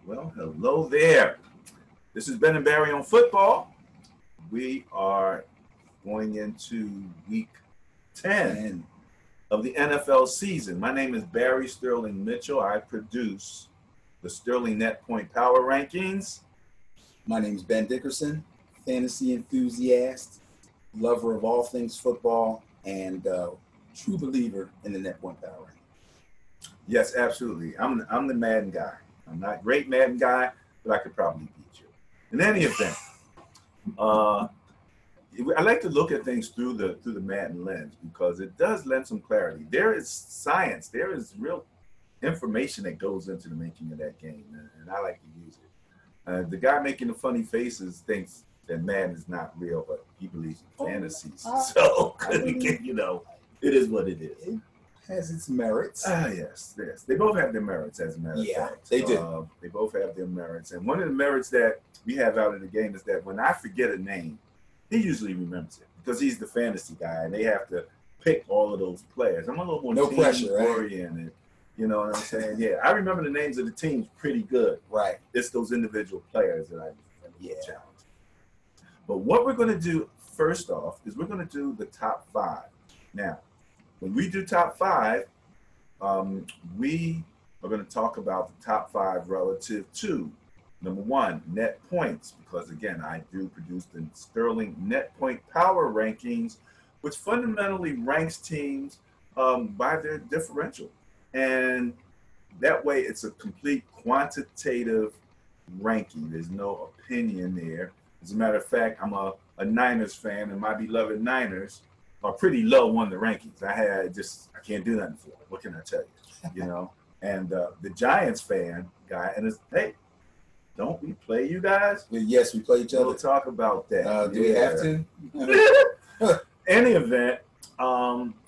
Well, hello there. This is Ben and Barry on football. We are going into week 10 of the NFL season. My name is Barry Sterling Mitchell. I produce the Sterling Net Point Power Rankings. My name is Ben Dickerson, fantasy enthusiast, lover of all things football, and true believer in the Net Point Power Rankings. Yes, absolutely. I'm the Madden guy. I'm not a great Madden guy, but I could probably beat you. In any event, I like to look at things through the Madden lens because it does lend some clarity. There is science. There is real information that goes into the making of that game, and I like to use it. The guy making the funny faces thinks that Madden is not real, but he believes in fantasies. So, it is what it is. It has its merits. Yes. They both have their merits, as a matter of fact. They do. They both have their merits. And one of the merits that we have out in the game is that when I forget a name, he usually remembers it because he's the fantasy guy, and they have to pick all of those players. I'm a little more oriented. You know what I'm saying? Yeah, I remember the names of the teams pretty good. Right. It's those individual players that I challenge. But what we're going to do first off is we're going to do the top 5. Now, when we do top 5, we are going to talk about the top 5 relative to, number 1, net points, because again, I do produce the Sterling Net Point Power Rankings, which fundamentally ranks teams by their differential. And that way it's a complete quantitative ranking. There's no opinion there. As a matter of fact, I'm a Niners fan, and my beloved Niners are pretty low on the rankings. I can't do nothing for it. What can I tell you? And the Giants fan guy, and it's, hey, don't we play you guys? Yes, we play each other. We'll talk about that. Do we have to? Any event,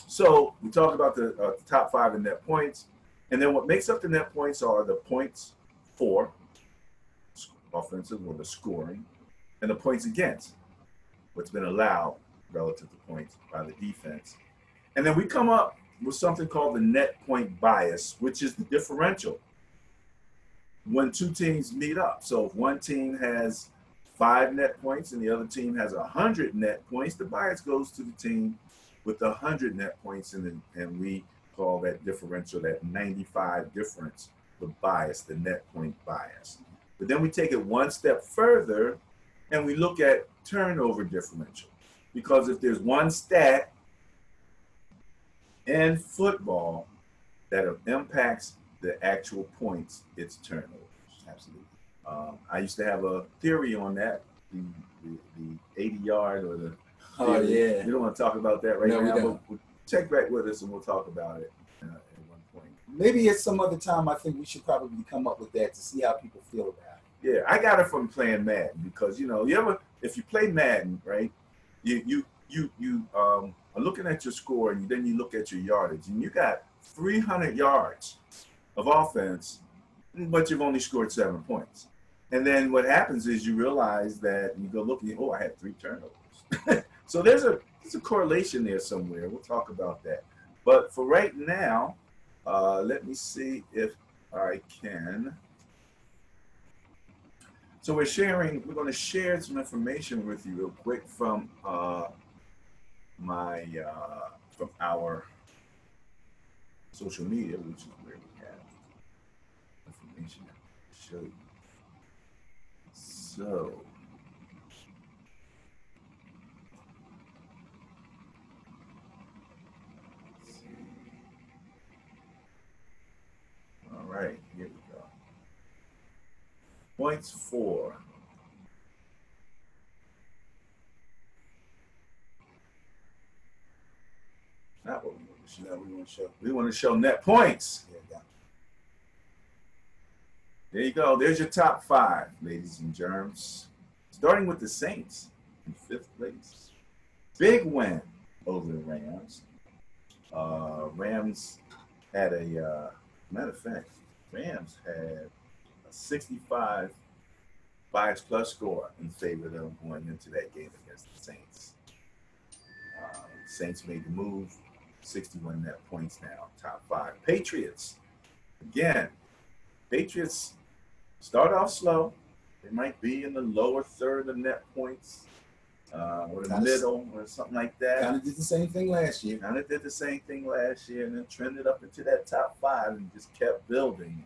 so we talk about the top 5 in net points, and then what makes up the net points are the points for offensive or the scoring, and the points against what's been allowed relative to points by the defense. And then we come up with something called the net point bias, which is the differential when two teams meet up. So if one team has 5 net points and the other team has 100 net points, the bias goes to the team with the 100 net points, and we call that differential, that 95 difference, the bias, the net point bias. But then we take it one step further and we look at turnover differential. Because if there's one stat in football that impacts the actual points, it's turnovers. Absolutely. I used to have a theory on that, the 80-yard or the. Oh, yeah. We don't want to talk about that right now. We don't. But check back with us and we'll talk about it at one point. Maybe at some other time, I think we should probably come up with that to see how people feel about it. Yeah, I got it from playing Madden because, if you play Madden, right, you are looking at your score, and then you look at your yardage, and you got 300 yards of offense, but you've only scored 7 points. And then what happens is you realize that you go looking, I had 3 turnovers. So there's a correlation there somewhere. We'll talk about that. But for right now, let me see if I can. So we're going to share some information with you real quick from from our social media, which is where we have information to show you. So, let's see. All right, here we go. Points for not what we want to show. We want to show net points. There you go. There's your top 5, ladies and germs. Starting with the Saints in 5th place. Big win over the Rams. Rams had matter of fact, Rams had a 65 bias plus score in favor of them going into that game against the Saints. Saints made the move, 61 net points now, top 5. Patriots, again, Patriots Start off slow. They might be in the lower third of net points, or the middle, or something like that. Kind of did the same thing last year. And then trended up into that top 5 and just kept building,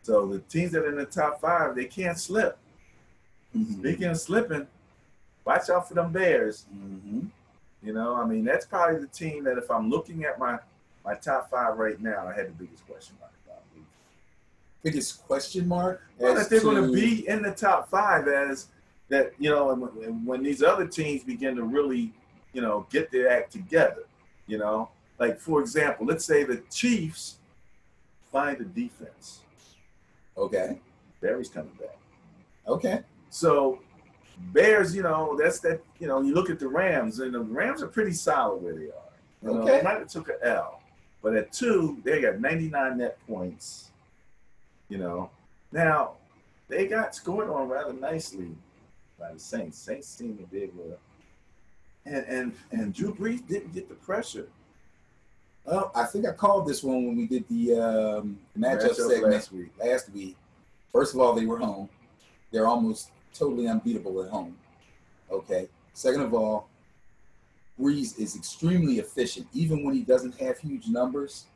So the teams that are in the top 5, they can't slip. Speaking of slipping, watch out for them Bears. That's probably the team that if I'm looking at my top 5 right now, I had the biggest question mark about. Biggest question mark? Well, that they're going to be in the top 5 as that, when these other teams begin to really, get their act together, Like, for example, let's say the Chiefs find a defense. Okay. Barry's coming back. Okay. So Bears, that's that, you look at the Rams, and the Rams are pretty solid where they are. Okay. They might have took an L, but at 2, they got 99 net points. Now they got scored on rather nicely by the Saints. Saints seem to be able to, and Drew Brees didn't get the pressure. Well, I think I called this one when we did the matchup segment last week. First of all, they were home. They're almost totally unbeatable at home. Okay. Second of all, Brees is extremely efficient. Even when he doesn't have huge numbers,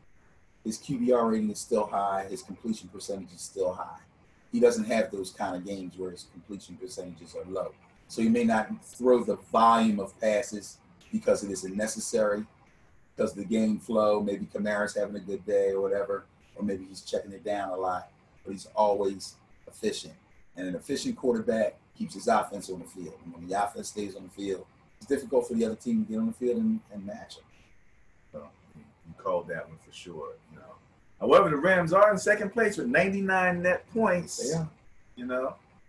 his QBR rating is still high. His completion percentage is still high. He doesn't have those kind of games where his completion percentages are low. So he may not throw the volume of passes because it isn't necessary, because of the game flow. Maybe Kamara's having a good day or whatever, or maybe he's checking it down a lot, but he's always efficient. And an efficient quarterback keeps his offense on the field. And when the offense stays on the field, it's difficult for the other team to get on the field and match him. So you called that one for sure. However, the Rams are in second place with 99 net points. Yeah.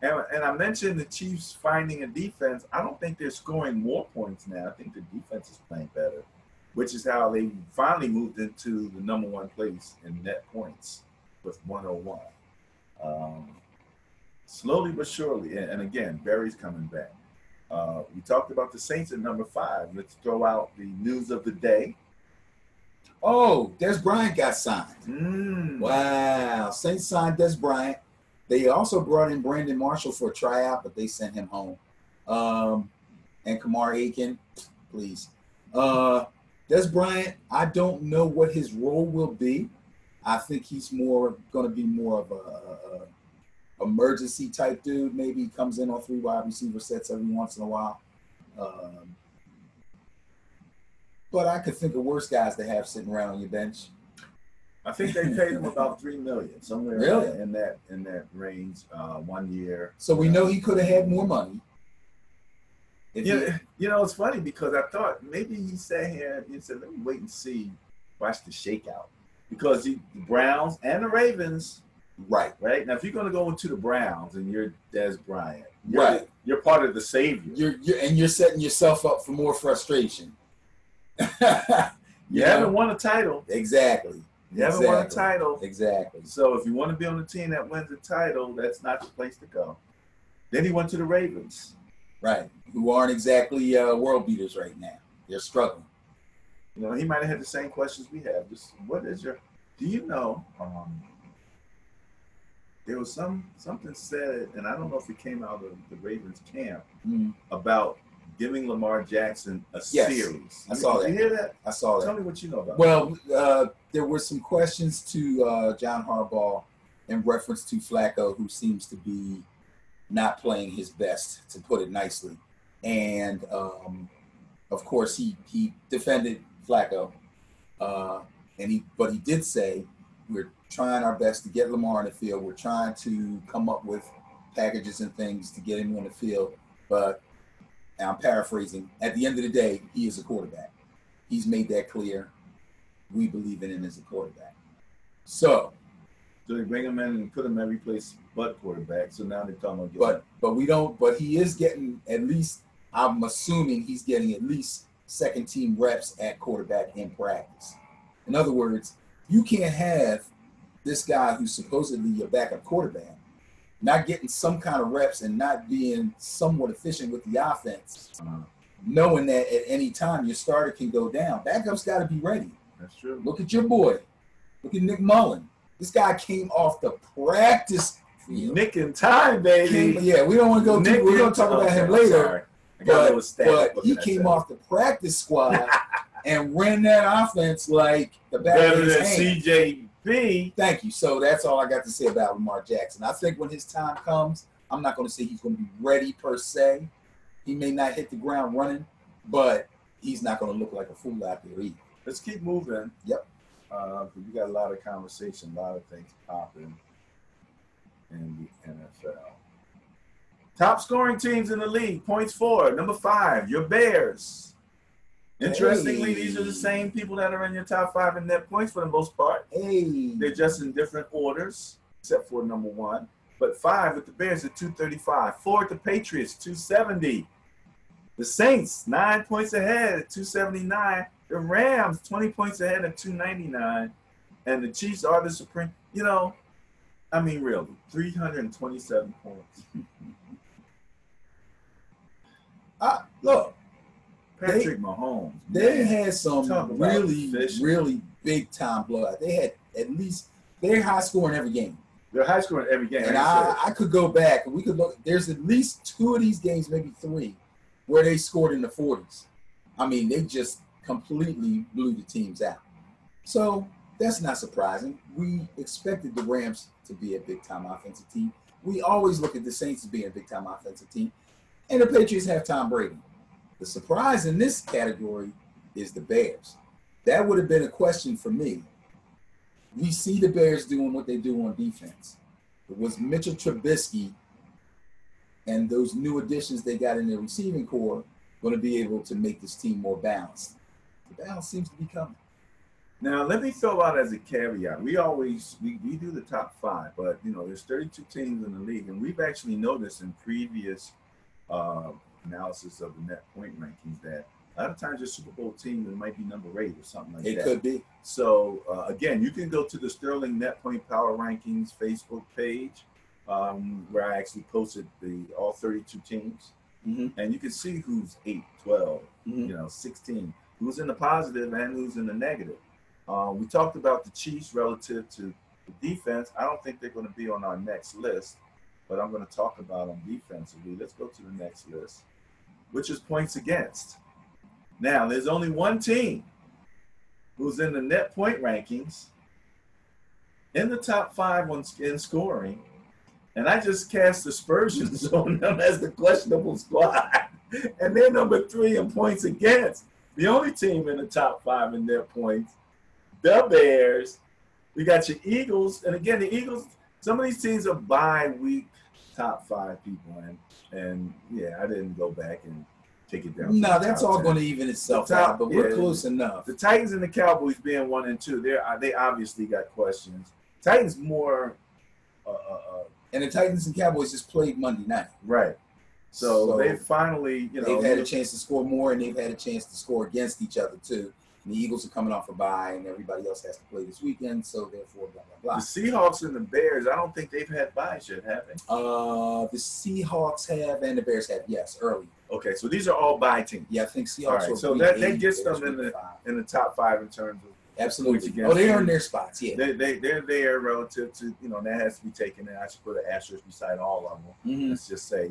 And I mentioned the Chiefs finding a defense. I don't think they're scoring more points now. I think the defense is playing better, which is how they finally moved into the number 1 place in net points with 101. Slowly but surely, and again, Barry's coming back. We talked about the Saints at number 5. Let's throw out the news of the day. Oh, Des Bryant got signed. Wow. Saints signed Des Bryant. They also brought in Brandon Marshall for a tryout, but they sent him home. And Kamar Aiken, please. Des Bryant, I don't know what his role will be. I think he's going to be more of a emergency type dude. Maybe he comes in on 3 wide receiver sets every once in a while. But I could think of worse guys to have sitting around on your bench. I think they paid him about $3 million, somewhere in that range, 1 year. So we know he could have had more money. It's funny because I thought maybe he sat here and said, "Let me wait and see, watch the shakeout," because the Browns and the Ravens. Right. Now, if you're going to go into the Browns and you're Des Bryant, you're part of the savior. You're setting yourself up for more frustration. You haven't won a title. Exactly. You haven't won a title. Exactly. So if you want to be on the team that wins the title, that's not the place to go. Then he went to the Ravens. Right. Who aren't exactly world beaters right now. They're struggling. He might have had the same questions we have. Just do you know, there was something said, and I don't know if it came out of the Ravens camp, about giving Lamar Jackson a series. I saw that. Did you hear that? I saw that. Tell me what you know about that. There were some questions to John Harbaugh in reference to Flacco, who seems to be not playing his best, to put it nicely. And, of course, he defended Flacco. But he did say, we're trying our best to get Lamar on the field. We're trying to come up with packages and things to get him on the field. But I'm paraphrasing. At the end of the day, he is a quarterback. He's made that clear. We believe in him as a quarterback. So they bring him in and put him every place but quarterback. So now they're talking about but we don't. But he is getting at least. I'm assuming he's getting at least second team reps at quarterback in practice. In other words, you can't have this guy who's supposedly your backup quarterback not getting some kind of reps and not being somewhat efficient with the offense, knowing that at any time your starter can go down. Backup's got to be ready. That's true. Look at your boy. Look at Nick Mullen. This guy came off the practice Nick in time, baby. Yeah, we don't want to go too. We're going to talk about him later. But he came off the practice squad and ran that offense like the back of his hand. CJB. Thank you. So that's all I got to say about Lamar Jackson. I think when his time comes, I'm not going to say he's going to be ready per se. He may not hit the ground running, but he's not going to look like a fool out there either. Let's keep moving. Yep. We got a lot of conversation, a lot of things popping in the NFL. Top scoring teams in the league, points for. Number 5, your Bears. Interestingly, these are the same people that are in your top 5 in net points for the most part. They're just in different orders, except for number 1. But 5 with the Bears at 235. 4 at the Patriots, 270. The Saints, 9 points ahead at 279. The Rams, 20 points ahead at 299. And the Chiefs are the supreme. You know, I mean, really, 327 points. Look, Patrick Mahomes. They had some really big time blowout. They had at least they're high scoring every game. They're high scoring every game. And I could go back and we could look. There's at least 2 of these games, maybe 3, where they scored in the 40s. I mean, they just completely blew the teams out. So that's not surprising. We expected the Rams to be a big time offensive team. We always look at the Saints as being a big time offensive team. And the Patriots have Tom Brady. The surprise in this category is the Bears. That would have been a question for me. We see the Bears doing what they do on defense. But was Mitchell Trubisky and those new additions they got in their receiving core going to be able to make this team more balanced? The balance seems to be coming. Now, let me throw out as a caveat. We do the top 5, but, you know, there's 32 teams in the league, and we've actually noticed in previous analysis of the net point rankings that a lot of times your Super Bowl team that might be number 8 or something like that. It could be. So, again, you can go to the Sterling Net Point Power Rankings Facebook page where I actually posted all 32 teams. Mm-hmm. And you can see who's 8, 12, 16, who's in the positive and who's in the negative. We talked about the Chiefs relative to the defense. I don't think they're going to be on our next list, but I'm going to talk about them defensively. Let's go to the next list, which is points against. Now, there's only one team who's in the net point rankings in the top 5 in scoring, and I just cast aspersions on them as the questionable squad, and they're number 3 in points against. The only team in the top 5 in net points, the Bears. We got your Eagles, and again, the Eagles, some of these teams are bye-week top 5 people, and yeah, I didn't go back and take it down. No, that's all going to even itself out, but we're close enough. The Titans and the Cowboys being 1 and 2, they obviously got questions. Titans more. And the Titans and Cowboys just played Monday night. Right. So they finally, they've had a chance to score more, and they've had a chance to score against each other too. And the Eagles are coming off a bye, and everybody else has to play this weekend, so therefore, blah, blah, blah. The Seahawks and the Bears, I don't think they've had byes yet, have they? The Seahawks have, and the Bears have, yes, early. Okay, so these are all bye teams. Yeah, I think Seahawks are. So that gets them in the top 5 in terms of absolutely. They earn their spots. Yeah, they're there relative to that has to be taken in. I should put an asterisk beside all of them. Mm-hmm. Let's just say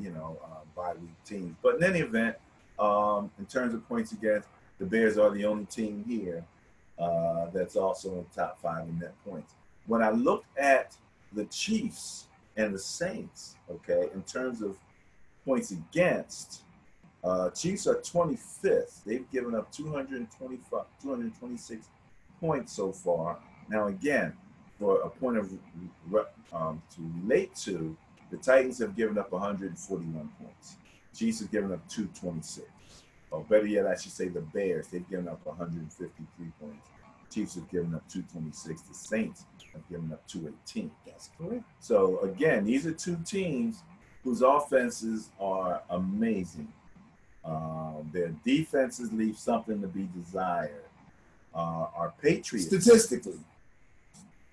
bye week teams. But in any event, in terms of points against, the Bears are the only team here that's also in the top 5 in net points. When I looked at the Chiefs and the Saints, okay, in terms of points against, Chiefs are 25th. They've given up 226 points so far. Now, again, for a point of to relate to, the Titans have given up 141 points. Chiefs have given up 226. Or better yet, I should say the Bears. They've given up 153 points. Chiefs have given up 226. The Saints have given up 218. That's correct. So, again, these are 2 teams whose offenses are amazing. Their defenses leave something to be desired. Our Patriots, statistically,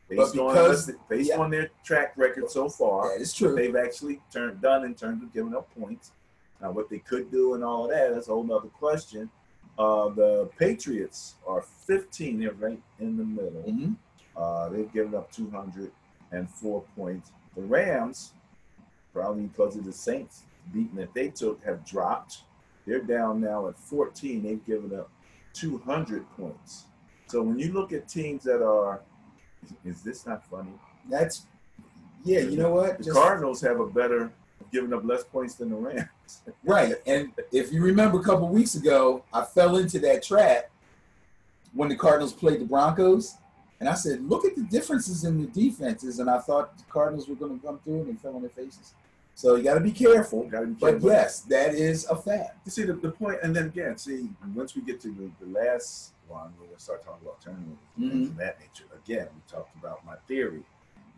based on their track record so far, that is true. They've actually done in terms of giving up points. Now, what they could do and all of that's a whole other question. The Patriots are 15. They're right in the middle. Mm-hmm. They've given up 204 points. The Rams, probably because of the Saints beating that they took, have dropped. They're down now at 14. They've given up 200 points. So when you look at teams that are, is this not funny? That's, yeah, you know what? The Cardinals have giving up less points than the Rams. Right. And if you remember a couple weeks ago, I fell into that trap when the Cardinals played the Broncos. And I said, look at the differences in the defenses. And I thought the Cardinals were going to come through and they fell on their faces. So you got to be careful. But yes, that is a fact. You see the point, and then again, see, once we get to the last one, we're going to start talking about turnovers and that nature. Again, we talked about my theory.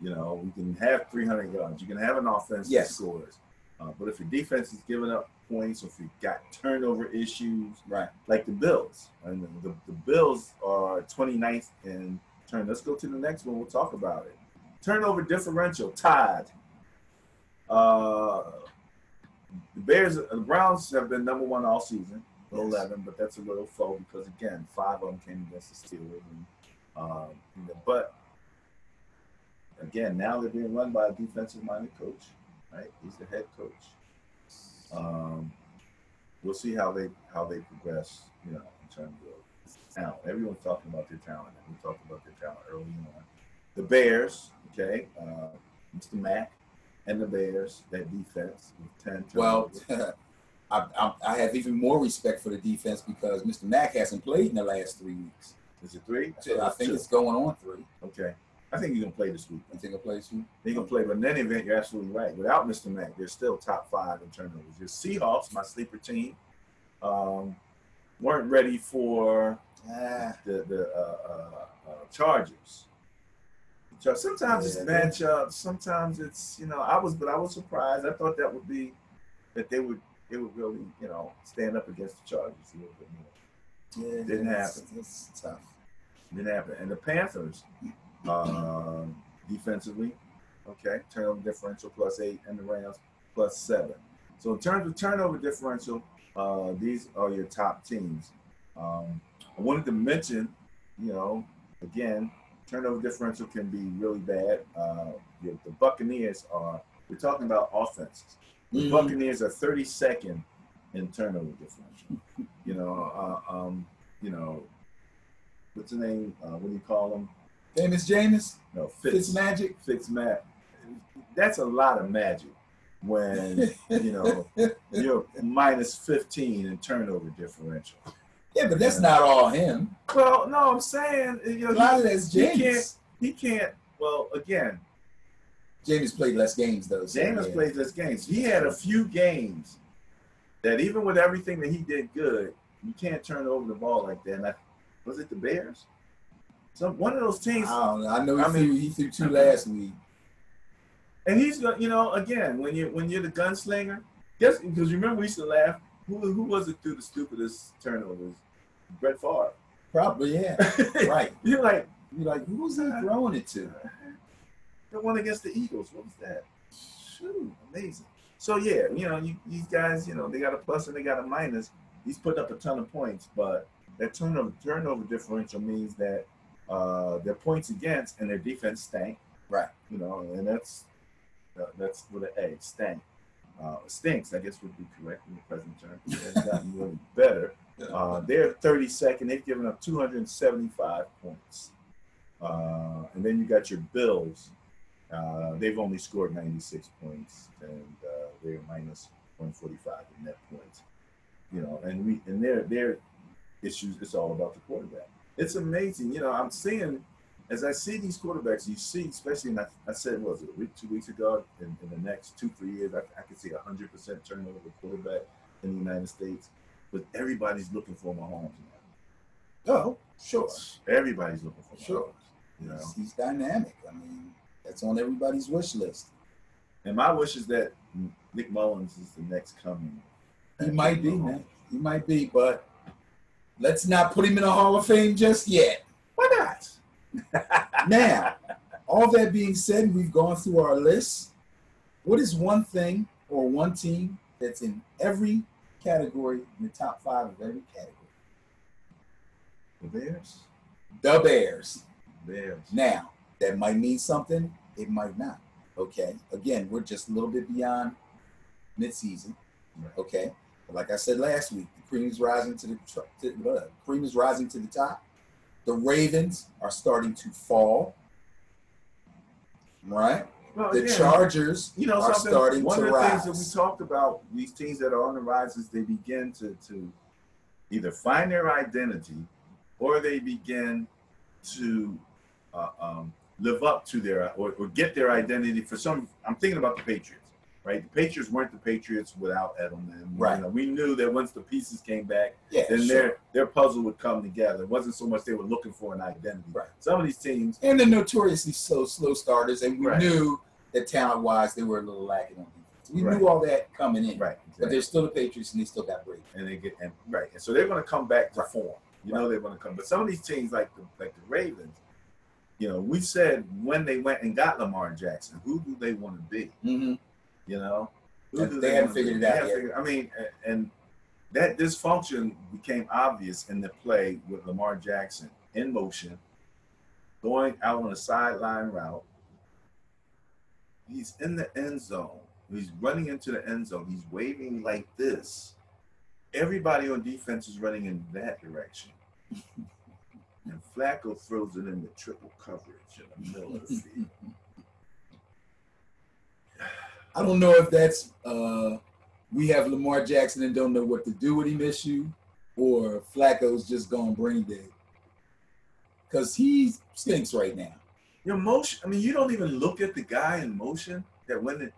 You know, we can have 300 yards. You can have an offense that scores. But if your defense is giving up points, or if you've got turnover issues, right, like the Bills. And the Bills are 29th in turn. Let's go to the next one. We'll talk about it. Turnover differential, tied. The Browns have been number one all season, 11, but that's a little foe because, again, 5 of them came against the Steelers. But, again, now they're being run by a defensive-minded coach, right? He's the head coach. We'll see how they progress, you know, in terms of talent. Everyone's talking about their talent, and we talked about their talent early on. The Bears, okay, Mr. Mack. And the Bears, that defense with 10 turnovers. Well, I have even more respect for the defense because Mr. Mack hasn't played in the last 3 weeks. Is it 3? I think it's going on 3. Okay. I think he's going to play this week. You think he'll play this week? He's going to play, but in any event, you're absolutely right. Without Mr. Mack, they're still top 5 in turnovers. Your Seahawks, my sleeper team, weren't ready for the Chargers. Sometimes it's matchups. Sometimes it's, you know, I was surprised. I thought that they would really, you know, stand up against the Chargers a little bit more. Yeah, didn't happen. It's tough. Didn't happen. And the Panthers, defensively, okay, turnover differential +8, and the Rams +7. So in terms of turnover differential, these are your top teams. I wanted to mention, you know, again, turnover differential can be really bad. The Buccaneers we're talking about offenses. The Buccaneers are 32nd in turnover differential. You know, what's the name? What do you call them? Famous Jameis? No, Fitzmagic? Fitzmagic. That's a lot of magic when, you know, you're -15 in turnover differential. Yeah, but that's not all him. Well, no, I'm saying, you know, a lot of that's James. He can't. Well, again, James played less games though. James played less games. He had a few games that even with everything that he did good, you can't turn over the ball like that. And was it the Bears? One of those teams. I don't know. I know he threw 2 last week. And he's, you know, again, when you're the gunslinger, guess because remember we used to laugh. Who was it threw the stupidest turnovers? Brett Favre. Probably, yeah. Right. You're like, who was he throwing it to? The one against the Eagles. What was that? Shoot, amazing. So yeah, you know, these guys, you know, they got a plus and they got a minus. He's put up a ton of points, but that turnover differential means that their points against and their defense stank. Right. You know, and that's with an A, stank. Stinks, I guess would be correct in the present term. It's gotten really better. They're 32nd. They've given up 275 points. And then you got your Bills. They've only scored 96 points, and they're -145 in net points. You know, and their issues. It's all about the quarterback. It's amazing. You know, I'm seeing. As I see these quarterbacks, you see, especially, and I said, what was it, a week, 2 weeks ago, in the next 2-3 years, I could see 100% turnover quarterback in the United States. But everybody's looking for Mahomes now. Oh, sure. Everybody's looking for Mahomes. Sure. You know? He's dynamic. I mean, that's on everybody's wish list. And my wish is that Nick Mullins is the next coming. He might be, man. He might be, but let's not put him in the Hall of Fame just yet. Why not? Now, all that being said, we've gone through our list. What is one thing or one team that's in every category, in the top 5 of every category? The Bears? The Bears. Bears. Now, that might mean something. It might not. Okay. Again, we're just a little bit beyond midseason. Right. Okay. But like I said last week, the cream is rising to the cream is rising to the top. The Ravens are starting to fall. Right. Well, the Chargers are starting to rise. One of the things that we talked about, these teams that are on the rise, is they begin to either find their identity or they begin to live up to their or get their identity for some. I'm thinking about the Patriots, right? The Patriots weren't the Patriots without Edelman. Right. You know, we knew that once the pieces came back, then sure. their puzzle would come together. It wasn't so much they were looking for an identity. Right. Some of these teams, and they're notoriously so slow starters, and we right. knew that talent-wise they were a little lacking on defense. We right. knew all that coming in. Right. Exactly. But they're still the Patriots, and they still got Brady. And they get right, and so they're going to come back to right. form. You know, they're going to come. But some of these teams, like the Ravens, you know, we said when they went and got Lamar Jackson, who do they want to be? Mm-hmm. You know, they haven't figured it out yet. I mean, and that dysfunction became obvious in the play with Lamar Jackson in motion, going out on a sideline route. He's in the end zone. He's running into the end zone. He's waving like this. Everybody on defense is running in that direction. And Flacco throws it in the triple coverage in the middle of the field. I don't know if that's we have Lamar Jackson and don't know what to do with him issue, or Flacco's just gone brain dead. Because he stinks right now. Your motion, I mean, you don't even look at the guy in motion that when it,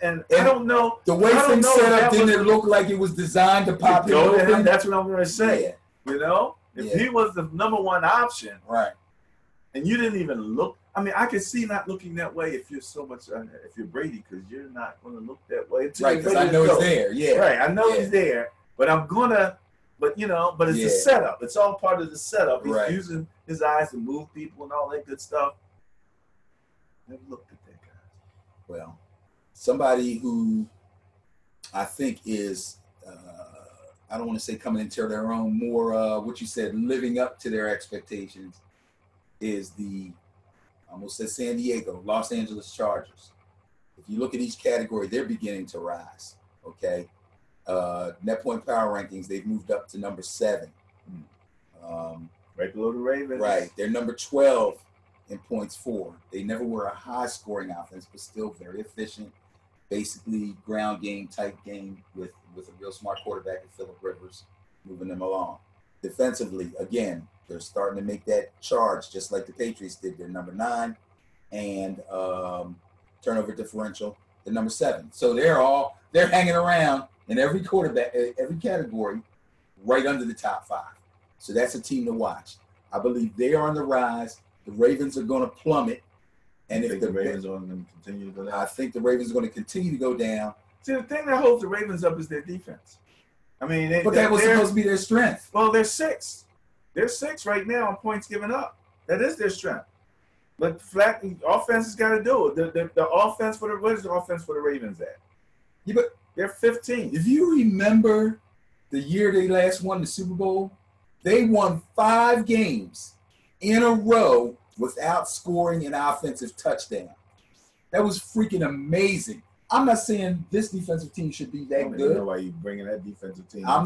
and I don't know. The way things set up, didn't it look like it was designed to pop him open? That's what I'm going to say. Yeah. You know? If he was the number one option, right, and you didn't even look, I mean, I can see not looking that way if you're so much, if you're Brady, because you're not going to look that way. Right, because I know he's there. Yeah. Right, I know he's there, but I'm going to, but you know, but it's a setup. It's all part of the setup. He's using his eyes to move people and all that good stuff. Never looked at that guy. Well, somebody who I think is, I don't want to say coming into their own, more what you said, living up to their expectations, is the, I almost said San Diego, Los Angeles Chargers. If you look at each category, they're beginning to rise, okay? Net point power rankings, they've moved up to number 7. Right below the Ravens. Right, they're number 12 in points for. They never were a high-scoring offense, but still very efficient. Basically, ground game, tight game with a real smart quarterback in Phillip Rivers, moving them along. Defensively, again, they're starting to make that charge, just like the Patriots did. They're number 9, and turnover differential, they're number 7. So they're hanging around in every category, right under the top 5. So that's a team to watch. I believe they are on the rise. The Ravens are going to plummet. And if the Ravens are going to continue to go down, I think the Ravens are going to continue to go down. See, the thing that holds the Ravens up is their defense. I mean, that was supposed to be their strength. Well, they're 6. They're 6 right now on points given up. That is their strength. But offense has got to do it. The offense for what is the offense for the Ravens at? Yeah, but they're 15. If you remember the year they last won the Super Bowl, they won 5 games in a row without scoring an offensive touchdown. That was freaking amazing. I'm not saying this defensive team should be that good. I don't know why you're bringing that defensive team. I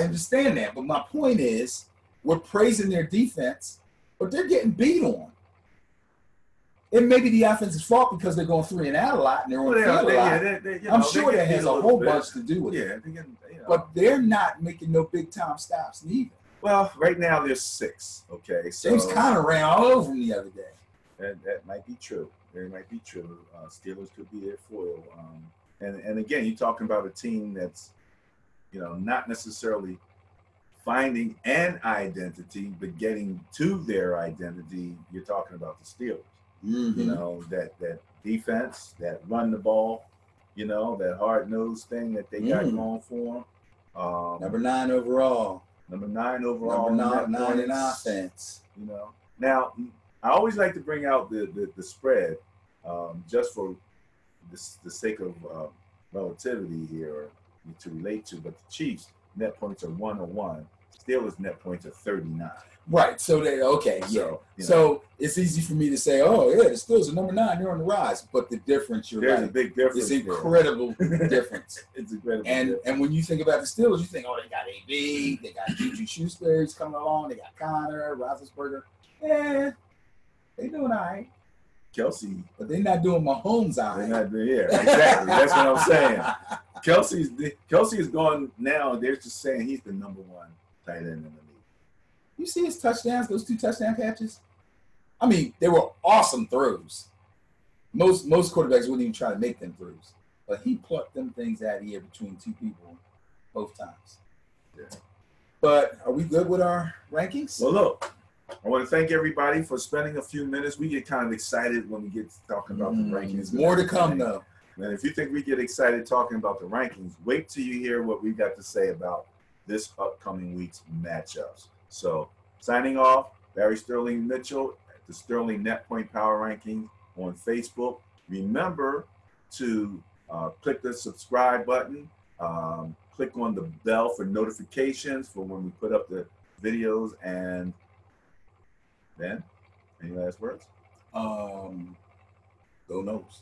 understand that. But my point is, we're praising their defense, but they're getting beat on. It may be the offense's fault because they're going 3 and out a lot and they're on the field a lot. I'm sure that has a whole bunch to do with it. But they're not making no big-time stops neither. Well, right now they're 6. Okay, so James Conner ran all over them the other day. That might be true. It might be true. Steelers could be their foil. And again, you're talking about a team that's, you know, not necessarily finding an identity, but getting to their identity. You're talking about the Steelers. Mm-hmm. You know, that defense, that run the ball, you know, that hard-nosed thing that they got going for them. Number 9 overall. Number 9 overall. Number 9 in offense. You know. Now, I always like to bring out the spread just for the sake of relativity here to relate to. But the Chiefs, net points are 101. Steelers net points are 39. Right. So they okay. So, Yeah. So it's easy for me to say, oh yeah, the Steelers are number 9. They're on the rise. But the difference, there's a big difference. It's incredible difference. It's incredible. And when you think about the Steelers, you think, oh, they got AB, they got Juju Schuster coming along, they got Connor, Roethlisberger. Yeah, they doing all right. Kelsey, but they're not doing Mahomes all right. They're not doing, yeah, exactly. That's what I'm saying. Kelsey is going now. They're just saying he's the number 1 tight end in the league. You see his touchdowns, those 2 touchdown catches? I mean, they were awesome throws. Most quarterbacks wouldn't even try to make them throws. But he plucked them things out of the air between 2 people both times. Yeah. But are we good with our rankings? Well, look, I want to thank everybody for spending a few minutes. We get kind of excited when we get to talking about the rankings. More to come, though. And if you think we get excited talking about the rankings, wait till you hear what we've got to say about this upcoming week's matchups. So, signing off, Barry Sterling Mitchell at the Sterling Net Point Power Ranking on Facebook. Remember to click the subscribe button. Click on the bell for notifications for when we put up the videos. And then, any last words? Go Noles.